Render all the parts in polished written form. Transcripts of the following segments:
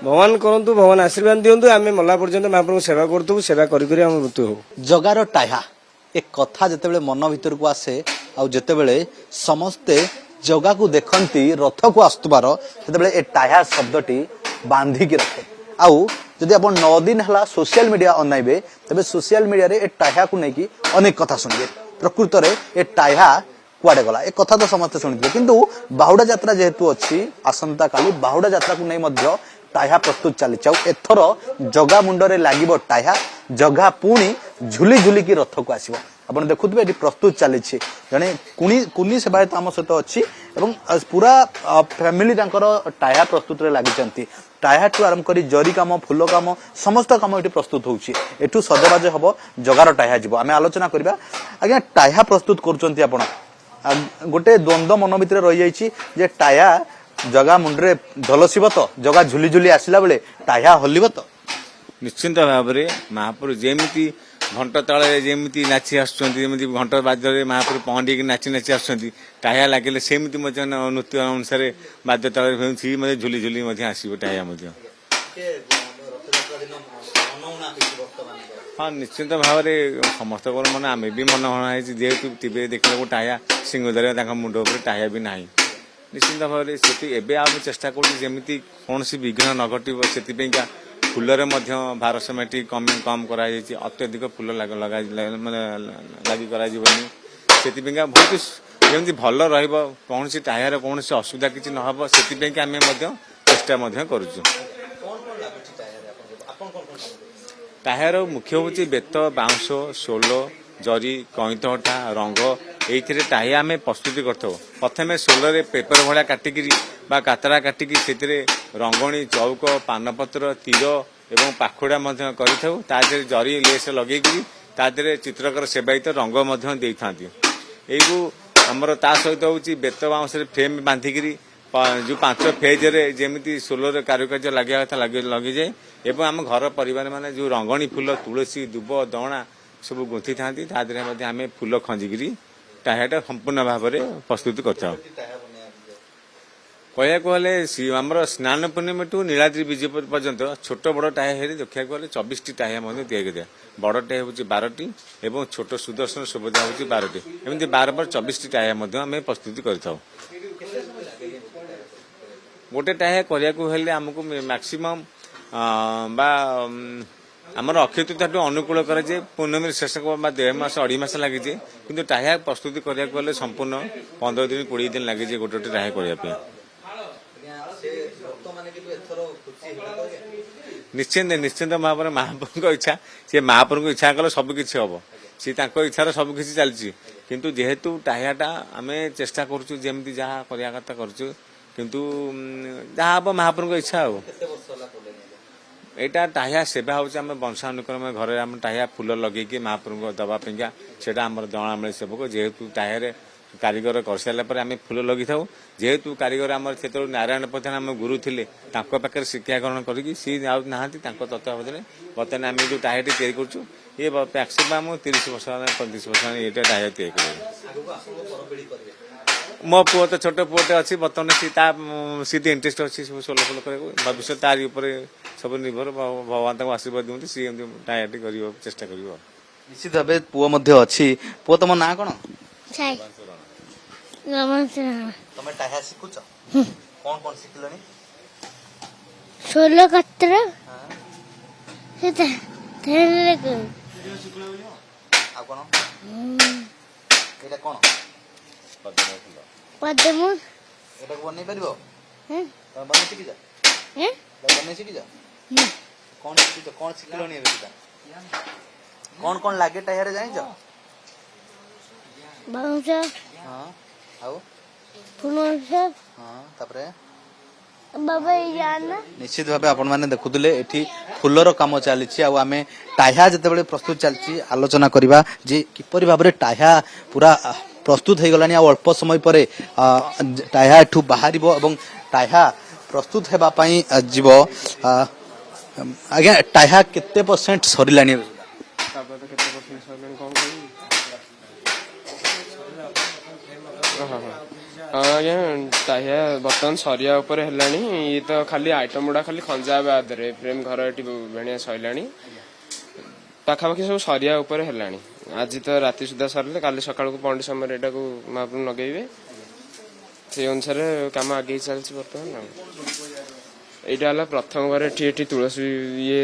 भगवान करंतु भगवान आशीर्वाद दिंतु आम मला पर्यंत महाप्रभु सेवा करतु सेवा करी आम मृत्यु हो जगार टाहा एक कथा जितेबाला मन भीतर को आसे आतेबले समस्ते जगा को देखती रथ को आसुबार से ए टाहा शब्दटी बांधिकी रखे आउ जदि आप 9 दिन है सोशल मीडिया अनाइबे तेज सोशल मीडिया रे ए टाहा को लेकिन अनेक कथा शुणिबे प्रकृत में ए टाहा कुआडे गला एक कथा तो समस्ते शुणिबे किंतु बाहुडा यात्रा जेहेतु अच्छी आसंता काली बाहुडा यात्रा को नहीं टाहा प्रस्तुत चली एथर जगा मुंडरे लागिबो टाहा जगा पुणी झुली झुलिकी रथ को आसीबो आपण देखुथिबे एटी प्रस्तुत चली जने कुनी सेवायत आम सहित अच्छी पूरा फैमिली टाहा प्रस्तुत रे लागिचंती टाहा ठू आरंभ करी जरी काम फूल काम समस्त काम ये प्रस्तुत होउची एठू सजबाज हम जगार टाहा जीव आम आलोचना करबा आज्ञा टाहा प्रस्तुत करूचंती आपण गोटे द्वंद्व मन भीतर रही जाइछि जे टाहा जगा मुंडरे ढलसिब तो जगा झुली झुली आसला बेले टाहा हलिब तो निश्चिंत भाव में महाप्रभु जेमिति घंट तले जेमिति नाची आसुचंती घंट बाद्य महाप्रभु पहंडी नाची नाची आसुचंती टाहा लगे सेमती नृत्य अनुसार बाद्य तले झुली झुली आसो टाहा हाँ निश्चिंत भाव में समस्त मन आम भी मन हणाई जेहेतु टीवी देखला टाहा सिंहदार मुंड उपर टाहा भी ना निश्चिंत भाव में आम चेष्टा करमी कौन विघ्न न घटो से फूलरे भारसमेटी कम कर अत्यधिक फूल लगी से बहुत जमी भल कौन टायर कौन असुविधा किसी नहब से आम चेष्टा करुचु टायर मुख्य हूँ बेत बाउंश शोल जरी कईतटा रंग ये टाइया आम प्रस्तुति कर प्रथम शोल पेपर भाया काटिकी कातरा काटिकी से रंगणी चौक पानपत्र तीर एवं पाखुड़ा कर जरी लेस लगे तादे चित्रकर सेवायित रंग था आमर ता सहित हूँ बेत बाउंस फ्रेम बांधिकी जो 5 फेज जमी सोलर कारुकार्य लगे कथा लगी जाए एवं आम घर परिवार माने जो रंगणी फूल तुलसी दुब दणा सब गुंथी था आम फूल खंजिकी टाहाटा संपूर्ण भाव में प्रस्तुत कर कहले आमर स्नान पूर्णिमा टू नीलाद्रि विजय पर्यंत छोट बड़ टाहा देखा गले 24 टाहा दिया बड़ टाहा हूँ 12टी और छोट सुदर्शन सुभद्रा हूँ 12टी एमती 12 24 टाहा आम प्रस्तुति कर गोटे टाहा करने आमको मैक्सीमम आमर अक्षय तृतीया अनुकूल करे पूर्णमी शेष 1.5 मास 2.5 मास लगे कि टाहा प्रस्तुति करने संपूर्ण 15 दिन 20 दिन लगे गोटे गोटे टाहा करने निश्चिंत निश्चिंत भाव में महाप्रभु इच्छा सी महाप्रभु इच्छा कले सबकि हम सी इच्छार सबकि चलती किंतु जेहेतु टाहाटा आम चेष्टा करूँ जमी जहाँ करवा कथा करूँ किंतु जहाँ हम महाप्रभु इच्छा हो यहाँ टाहा सेवा होम वंशानुक्रम घर आम टाहा फूल लगे महाप्रभु दवापाइका से दणामूल सेवक जेहेतु टाहे कारीगर कर सारापर आम फूल लगी था जेहेतु कारीगर आम से नारायण प्रधान आम गुरु थे पाखे शिक्षा ग्रहण करी सी ना तत्वावधान बर्तमान आम जो टाहाटी तैयारी करूँ ये मैक्सीम 30 वर्ष 35 वर्ष ये टाहा तैयारी मो पुओ तो छोट पुओटे अच्छी बर्तमान सी इंटरेस्ट अच्छी सब सोल फोल कर भविष्य तारी सब निर्भर भगवान तक आशीर्वाद दिखते सी टायाटी कर चेष्टा कर निश्चित भाव पुओ अच्छी पुओ तुम ना कौन तमे टाहा शिखुच कौन कौन शिखलनी सोलो कत्र सेता थेले को आ कोन एटा कोन पद्म एटा को बनै परबो हैं तमे बनै शिखि जा हैं बनै शिखि जा कौन शिखलनी एटा कौन कौन लागे टाहा रे जानि जा बाउंस हां आउ फुनस हां तापरे बाबा याना निश्चित भाव आपण माने देखुले एठी फुलर काम चली आम टाहा जिते प्रस्तुत चलती आलोचना करवा जे किपरि भाव टाहा पूरा प्रस्तुत हो गलानी अल्प समय पर टाहा एठू बाहर और टाहा प्रस्तुत होगापाई जीव आज्ञा टाहा केते % सरिलानी हाँ आज्ञा ताहिया बर्तमान सरिया उपर हेलानी ये तो खाली आइटम गुड़ा खाली खंजा बाद फ्रेम घर ये भेणिया सैलानी पाखापाखि सब सरिया उपर हेलानी आज तो राति सुधा सरले काली सकाळ को पंडी समय एटा को महाप्रभु नगेइबे से अनुसार काम आगे चलछि बर्तमान एटा हला प्रथम घर एठी तुलसी ये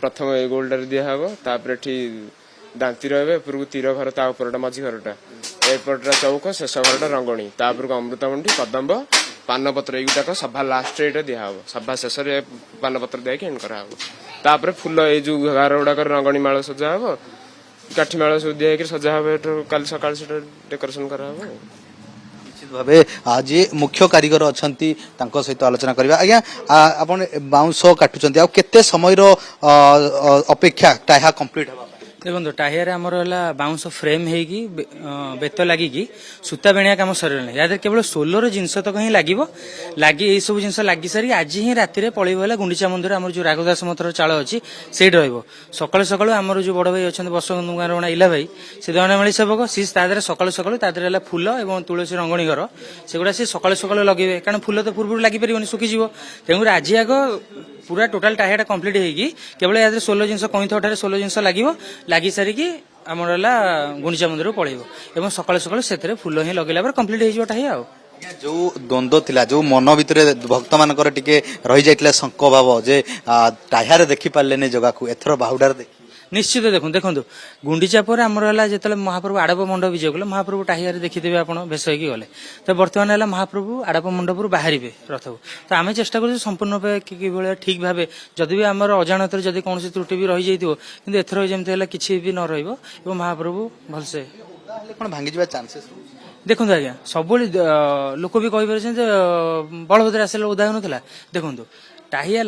प्रथम गोल्डर दिया हबो तापर एठी दांती रहे पूर्व तीर घर ता ऊपर मझी घरटा एपटा चौक शेष घरटा रंगणी तापर अमृतमंडी कदम्ब पानपत्र युटाक सभा लास्ट एटा दिया हबो सभा शेष पानपत्र दिया एंड करा हबो तापर फुल ए जो घर गुड़ाक रंगणी माଳ सजा हबो काठी माଳ सब दिया सजा हबो काल सकाळ से डेकोरेशन करा हबो निश्चित भावे आज ये मुख्य कारीगर अछंती तांको सहित आलोचना करबा आज्ञा आपण बाउंस काटुचंती आ केते समय रो अपेक्षा टाहा कंप्लीट हबा देखो टाहियार आमर है बाउंस फ्रेम होगी बेत लगिकी सूता बेणिया कम सर या केवल सोलर जिनस तक ही लगे यही सब जिन लगी सारी आज ही राति पलैब गुंडीचा मंदिर आम जो राघदास मतर चाल अच्छी से सकाल सकाल आमर जो बड़ भाई अच्छा बसबंधु गाँव इला भाई से दयामणि सेवक सी सकाल सकाल तादेह फूल और तुलसी रंगणी घर सेगुड़ा सी सकाल सकाल लगे कारण फूल तो पूर्व लगी पार सुखीज तेणुकर आज आग पूरा टोटाल टाहियाटा कंप्लीट होगी केवल या सोलो जिन कईठे सोलो जिन लगी सारिकी आमर है गुंडीचा मंदिर पलैब सकाल सकाल से फूल ही लगेला कंप्लीट हो टाहिया जो द्वंद्व थिला जो मन भितर भक्त मानकर टिके रही जाइतिला शंक भाव जे टाहियारे देखि पारले जगह को एथर बाहुडार देखि निश्चित देखो देखो गुंडीचा पर आमर है जो महाप्रभु आड़प मंडप विजय कले महाप्रभु टाहियारे देखिदेवे आप भेष होगी गले तो बर्तमान है महाप्रभु आड़प मंडप बाहर रथ को तो आम चेष्टा कर संपूर्ण कि ठीक भाव जदि भी आम अजाणत जदि कौन त्रुटि भी रही जाइए कि एथर जमी किसी भी न रहा महाप्रभु भलसे भांगी जा चांसेस देखो आज्ञा सब लोक भी कहीपर बलभद्र आसला उदा होना देखो टाहिया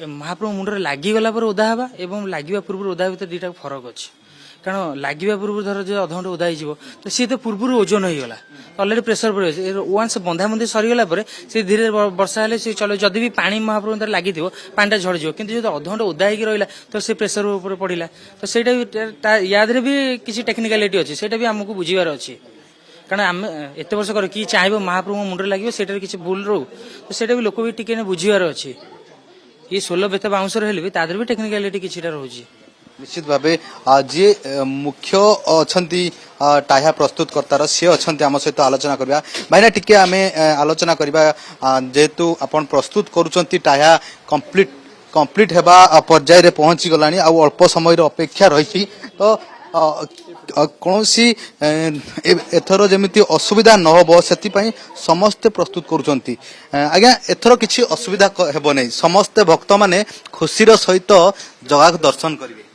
महाप्रभु मुंडे लगिगला ओदा हवा और लगे पूर्व ओदा भर दुटा फरक अच्छे कारण लगे पूर्व धर जो अध घंटे ओदा हो तो सी तो पूर्व ओजन हो गला अलरेडी प्रेसर पड़े वन्स बंधाबंधी सरीगला सी धीरे वर्षा हेल्ले सी चलो जदि भी पानी महाप्रभु लगी पानी झड़ो कि जो अध घंटे ओदा हो रहा तो सी प्रेसर पड़ा तो सहीटा याद भी किसी टेक्निकालिटी अच्छे से आमको बुझीबार अच्छी कारण आम एत वर्ष कर कि चाहे महाप्रभु मुंडे लगे से किसी भूल रो तो सेटा भी लोक भी टिके बुझीबार अच्छी ये 16 बेत बाउंस हेल्ले भी तादर भी टेक्निकालिटी किसी रोचे निश्चित भावे जी मुख्य अछंती टाहा प्रस्तुत करतार सी अछंती आम सहित आलोचना करबा भाईना टिके आमे आलोचना करबा जेतु आपण प्रस्तुत करूचंती टाहा कंप्लीट हेबा पर्याय रे पहुंची गलानी आ अल्प समय रो अपेक्षा रही तो कौन सी एथर जमी असुविधा न हो से समस्ते प्रस्तुत करुँच आज्ञा एथर किसी असुविधा हेब नहीं समस्ते भक्त माने खुशीर सहित जगह दर्शन करेंगे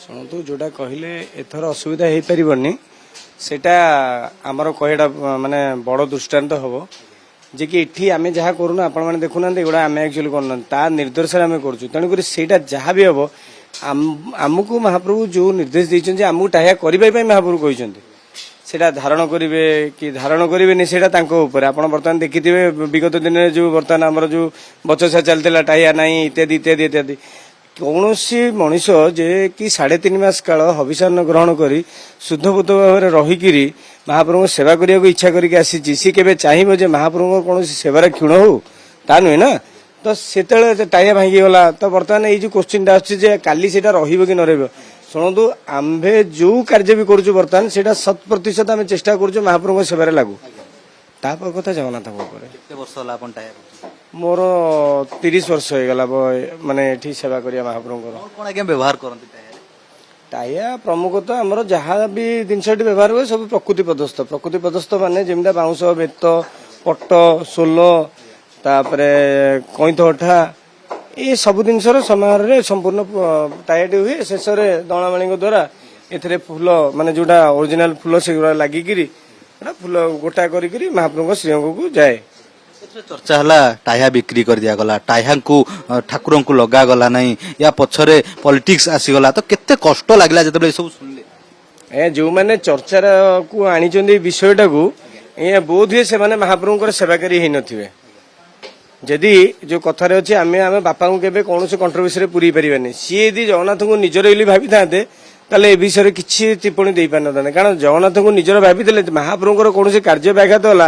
शुणु जोटा कहले एथर असुविधा हो पारनी सेटा आमर कहटा माने बड़ दृष्टांत हम जे कि इठी आमे जहाँ करूना आपण माने देखुना एगुड़ा आमे एक्चुअली करना ता निर्देश आमे करूँ तेणुक सेटा जहाँ भी हम आमको महाप्रभु जो निर्देश देइछन आमको टाहिया करने महाप्रभु कहते सेटा धारण करेंगे कि धारण करेंगे सेटा आपड़ बर्तमान देखिथे विगत दिन में जो बर्तमान आमर जो बचसा चलता टाहिया नाई इत्यादि इत्यादि इत्यादि कौन सी मनीष जे कि 3.5 मास काल हविषान्न ग्रहण कर शुद्धभूत भाव रहीकि महाप्रभु सेवा करने को इच्छा करके आसी सी केवे चाहिए जे महाप्रभु कौन सेवार क्षीण हो ता नुहे ना तो से टाइया भांगी गला तो बर्तमान ये जो क्वेश्चन आसुचे काली से रही न शुणु आम्भे जो कार्य भी करुँ बर्तमान से 100% आम चेष्टा करुँ महाप्रभु सेवार लागू तापर कथा जगन्नाथ मोर 30 वर्ष हो गला माने एठी सेवा करिया महाप्रभु कौन आज्ञा व्यवहार करते टाइया प्रमुख तो आमर जहाँ भी जिनसटी व्यवहार हुए सब प्रकृति पदस्थ माने जमीन बाउंश बेत पट सोल तापरे कईथ अठा ये सब जिनसर समारोह संपूर्ण टाइट हुए शेष दणामाणी द्वारा एथरे फूल माने जोटा ओरिजिनल फूल से लगिकी फूल गोटा करी महाप्रभु श्रीअंग को जाए चर्चा है टाहा बिक्री कर दिया गला टाहा को ठाकुर को लगा गला नहीं या पछरे पॉलिटिक्स आसीगला तो केते कष्ट लागला जतबे सब सुनले जो माने चर्चार को आनी विषयटा को बोध हुए से माने महाप्रभु सेवाकारी ही नथिबे जदि जो कथार अच्छे आम आम बापा को केवे कौन से कंट्रोवर्सी पूरी पारे सी यदि जगन्नाथ को निजर भावी था ତାହେଲେ ଏ ବିଷୟରେ କିଛି ଟିପ୍ପଣୀ ଦେଇପାରିନଥାନ୍ତେ। କାରଣ ଜଗନ୍ନାଥଙ୍କୁ ନିଜର ଭାବିଥିଲେ ମହାପ୍ରଭୁଙ୍କର କୌଣସି କାର୍ଯ୍ୟ ବ୍ୟାଘାତ ହେଲା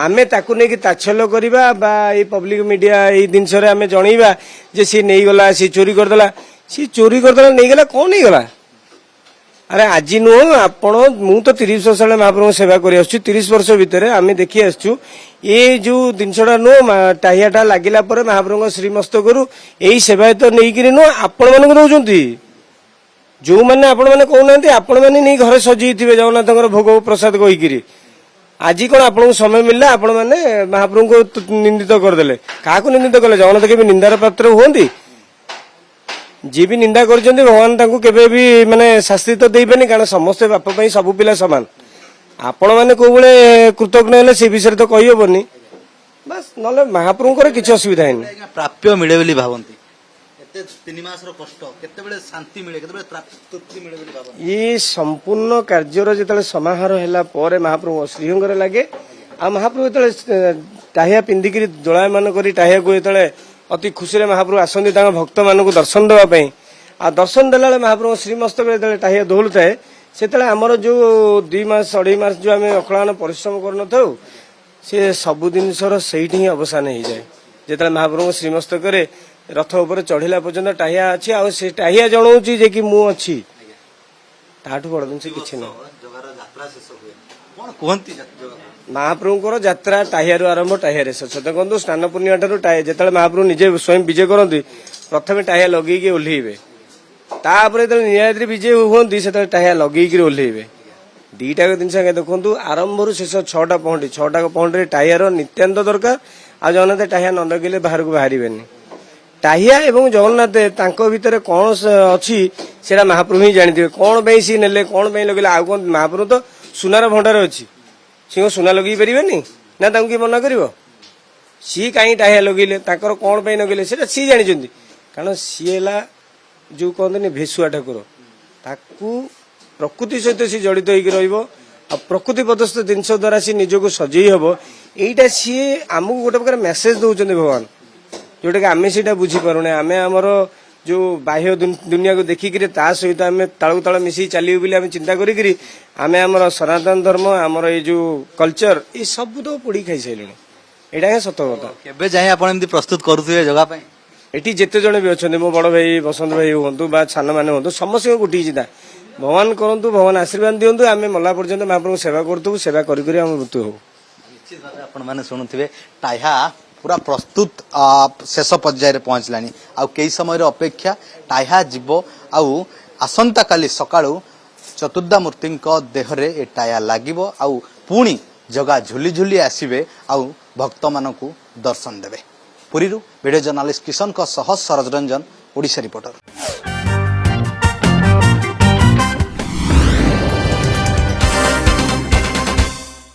ଆମେ ତାକୁ ନେଇକି ତାଚ୍ଛଲ୍ୟ କରିବା ବା ଏଇ ପବ୍ଲିକ ମିଡିଆ ଏଇ ଜିନିଷରେ ଆମେ ଜଣେଇବା ଯେ ସିଏ ନେଇଗଲା, ସିଏ ଚୋରି କରିଦେଲା। ସିଏ ଚୋରି କରିଦେଲା, ନେଇଗଲା, କଣ ନେଇଗଲା? ଆରେ ଆଜି ନୁହଁ, ଆପଣ ମୁଁ ତ 30 ବର୍ଷ ହେଲେ ମହାପ୍ରଭୁଙ୍କ ସେବା କରି ଆସୁଛି। 30 ବର୍ଷ ଭିତରେ ଆମେ ଦେଖି ଆସିଛୁ ଏଇ ଯୋଉ ଜିନିଷଟା ନୁହଁ, ଟାହିଆଟା ଲାଗିଲା ପରେ ମହାପ୍ରଭୁଙ୍କ ଶ୍ରୀମସ୍ତକରୁ ଏଇ ସେବାୟତ ନେଇକିରି ନୁହଁ ଆପଣ ମାନଙ୍କୁ ଦଉଛନ୍ତି। ଯୋଉମାନେ ଆପଣମାନେ କହୁନାହାନ୍ତି ଆପଣମାନେ ନେଇ ଘରେ ସଜେଇଥିବେ ଜଗନ୍ନାଥଙ୍କର ଭୋଗ ପ୍ରସାଦ କହିକିରି। ଆଜି କଣ ଆପଣଙ୍କୁ ସମୟ ମିଳିଲା ଆପଣମାନେ ମହାପ୍ରଭୁଙ୍କୁ ନିନ୍ଦିତ କରିଦେଲେ। କାହାକୁ ନିନ୍ଦିତ କଲେ? ଜଗନ୍ନାଥ କେବେ ନିନ୍ଦାର ପାତ୍ର ହୁଅନ୍ତି? ଯିଏ ବି ନିନ୍ଦା କରିଛନ୍ତି ଭଗବାନ ତାଙ୍କୁ କେବେ ବି ମାନେ ଶାସ୍ତି ତ ଦେଇବେନି, କାରଣ ସମସ୍ତେ ବାପ ପାଇଁ ସବୁ ପିଲା ସମାନ। ଆପଣମାନେ କୋଉ ଭଳି କୃତଜ୍ଞ ହେଲେ ସେ ବିଷୟରେ ତ କହିହବନି। ବାସ୍, ନହେଲେ ମହାପ୍ରଭୁଙ୍କର କିଛି ଅସୁବିଧା ହେଇନି। ପ୍ରାପ୍ୟ ମିଳେ ବୋଲି ଭାବନ୍ତି? ଏତେ 3 ମାସର କଷ୍ଟ କେତେବେଳେ ଶାନ୍ତି ମିଳେ, କେତେବେଳେ ତୃପ୍ତି ମିଳେ ବୋଲି ଭାବନ୍ତି? ଇଏ ସମ୍ପୂର୍ଣ୍ଣ କାର୍ଯ୍ୟର ଯେତେବେଳେ ସମାହାର ହେଲା ପରେ ମହାପ୍ରଭୁ ଶ୍ରୀଅଙ୍ଗରେ ଲାଗେ। ଆଉ ମହାପ୍ରଭୁ ଯେତେବେଳେ ଟାହିଆ ପିନ୍ଧିକିରି ଦୋଳାୟମାନ କରି ଟାହିଆକୁ ଯେତେବେଳେ ଅତି ଖୁସିରେ ମହାପ୍ରଭୁ ଆସନ୍ତି ତାଙ୍କ ଭକ୍ତମାନଙ୍କୁ ଦର୍ଶନ ଦେବା ପାଇଁ, ଆଉ ଦର୍ଶନ ଦେଲାବେଳେ ମହାପ୍ରଭୁ ଶ୍ରୀମସ୍ତକରେ ଯେତେବେଳେ ଟାହିଆ ଦୋହଲୁଥାଏ ସେତେବେଳେ ଆମର ଯୋଉ 2 ମାସ 2.5 ମାସ ଯୋଉ ଆମେ ଅକ୍ଳାନ୍ତ ପରିଶ୍ରମ କରିନଥାଉ ସେ ସବୁ ଜିନିଷର ସେଇଠି ହିଁ ଅବସାନ ହେଇଯାଏ। ଯେତେବେଳେ ମହାପ୍ରଭୁଙ୍କ ଶ୍ରୀମସ୍ତକରେ ରଥ ଉପରେ ଚଢିଲା ପର୍ଯ୍ୟନ୍ତ ଟାହିଆ ଅଛି, ଆଉ ସେ ଟାହିଆ ଜଣଉଛି ଯେ କି ମୁଁ ଅଛି। ତାଠୁ ବଡ ଜିନିଷ କିଛି ନାହିଁ। ଜଗାର ଯାତ୍ରା ଶେଷ ହୁଏ, କଣ କୁହନ୍ତି ମହାପ୍ରଭୁଙ୍କର ଯାତ୍ରା ଟାହିଆରୁ ଆରମ୍ଭ, ଟାହିଆରେ ଶେଷ। ଦେଖନ୍ତୁ ସ୍ନାନ ପୂର୍ଣ୍ଣିମା ଠାରୁ ଯେତେବେଳେ ମହାପ୍ରଭୁ ନିଜେ ସ୍ୱୟଂ ବିଜେ କରନ୍ତି ପ୍ରଥମେ ଟାହିଆ ଲଗେଇକି ଓହ୍ଲେଇବେ, ତାପରେ ଯେତେବେଳେ ନିଳାଦ୍ରି ବିଜେ ହୁଅନ୍ତି ସେତେବେଳେ ଟାହିଆ ଲଗେଇକିରି ଓହ୍ଲେଇବେ। ଦିଟାକ ଜିନିଷ ଆଜ୍ଞା ଦେଖନ୍ତୁ, ଆରମ୍ଭରୁ ଶେଷ 6ଟା ପହଣ୍ଡି, 6ଟା ପହଣ୍ଡିରେ ଟାହିଆର ନିତ୍ୟାନ୍ତ ଦରକାର। ଆଉ ଜଗନ୍ନାଥ ଟାହିଆ ନ ଲଗେଇଲେ ବାହାରକୁ ବାହାରିବେନି। ଟାହିଆ ଏବଂ ଜଗନ୍ନାଥ ତାଙ୍କ ଭିତରେ କଣ ଅଛି ସେଟା ମହାପ୍ରଭୁ ହିଁ ଜାଣିଥିବେ। କଣ ପାଇଁ ସିଏ ନେଲେ, କଣ ପାଇଁ ଲଗେଇଲେ। ଆଉ କଣ ମହାପ୍ରଭୁ ତ ସୁନାର ଭଣ୍ଡାର ଅଛି, ସିଏ କଣ ସୁନା ଲଗେଇ ପାରିବେନି ନା ତାଙ୍କୁ କିଏ ମନା କରିବ? ସିଏ କାହିଁ ଟାହିଆ ଲଗେଇଲେ, ତାଙ୍କର କଣ ପାଇଁ ଲଗେଇଲେ ସେଟା ସିଏ ଜାଣିଛନ୍ତି। କାରଣ ସିଏ ହେଲା ଯୋଉ କହନ୍ତିନି ଭେସୁଆ ଠାକୁର, ତାକୁ ପ୍ରକୃତି ସହିତ ସିଏ ଜଡିତ ହେଇକି ରହିବ। ଆଉ ପ୍ରକୃତି ପଦସ୍ଥ ଜିନିଷ ଦ୍ୱାରା ସିଏ ନିଜକୁ ସଜେଇ ହବ। ଏଇଟା ସିଏ ଆମକୁ ଗୋଟେ ପ୍ରକାର ମେସେଜ ଦଉଛନ୍ତି ଭଗବାନ, ଯୋଉଟା କି ଆମେ ସେଇଟା ବୁଝିପାରୁନେ। ଆମେ ଆମର ଯୋଉ ବାହ୍ୟ ଦୁନିଆକୁ ଦେଖିକିରି ତା ସହିତ ଆମେ ତାଳକୁ ତାଳ ମିଶିକି ଚାଲିବୁ ବୋଲି ଆମେ ଚିନ୍ତା କରିକିରି ଆମେ ଆମର ସନାତନ ଧର୍ମ, ଆମର ଏଇ ଯୋଉ କଲଚର, ଏଇ ସବୁ ତ ପୋଡି ଖାଇସାରିଲୁଣି। ଏଇଟା ହିଁ ସତ କଥା। କେବେ ଯାଇ ଆପଣ ଏମିତି ପ୍ରସ୍ତୁତ କରୁଥିବେ ଜଗା ପାଇଁ? ଏଠି ଯେତେ ଜଣ ବି ଅଛନ୍ତି, ମୋ ବଡ ଭାଇ ବସନ୍ତ ଭାଇ ହୁଅନ୍ତୁ ବା ସାନମାନେ ହୁଅନ୍ତୁ, ସମସ୍ତଙ୍କୁ ଗୋଟିଏ ଚିନ୍ତା, ଭଗବାନ କରନ୍ତୁ, ଭଗବାନ ଆଶୀର୍ବାଦ ଦିଅନ୍ତୁ, ଆମେ ମଲା ପର୍ଯ୍ୟନ୍ତ ମହାପ୍ରଭୁଙ୍କୁ ସେବା କରୁଥିବୁ, ସେବା କରି କରି ଆମ ମୃତ୍ୟୁ ହଉ। ନିଶ୍ଚିତ ଭାବେ ଆପଣମାନେ ଶୁଣୁଥିବେ ଟାହିଆ ପୁରା ପ୍ରସ୍ତୁତ ଶେଷ ପର୍ଯ୍ୟାୟରେ ପହଞ୍ଚିଲାଣି। ଆଉ କେଇ ସମୟର ଅପେକ୍ଷା, ଟାହିଆ ଯିବ। ଆଉ ଆସନ୍ତାକାଲି ସକାଳୁ ଚତୁର୍ଦ୍ଧାମୂର୍ତ୍ତିଙ୍କ ଦେହରେ ଏ ଟାହିଆ ଲାଗିବ। ଆଉ ପୁଣି ଜଗା ଝୁଲି ଝୁଲି ଆସିବେ ଆଉ ଭକ୍ତମାନଙ୍କୁ ଦର୍ଶନ ଦେବେ। ପୁରୀରୁ ଭିଡ଼ିଓ ଜର୍ଣ୍ଣାଲିଷ୍ଟ କିଶନଙ୍କ ସହ ସରୋଜ ରଞ୍ଜନ, ଓଡ଼ିଶା ରିପୋର୍ଟର।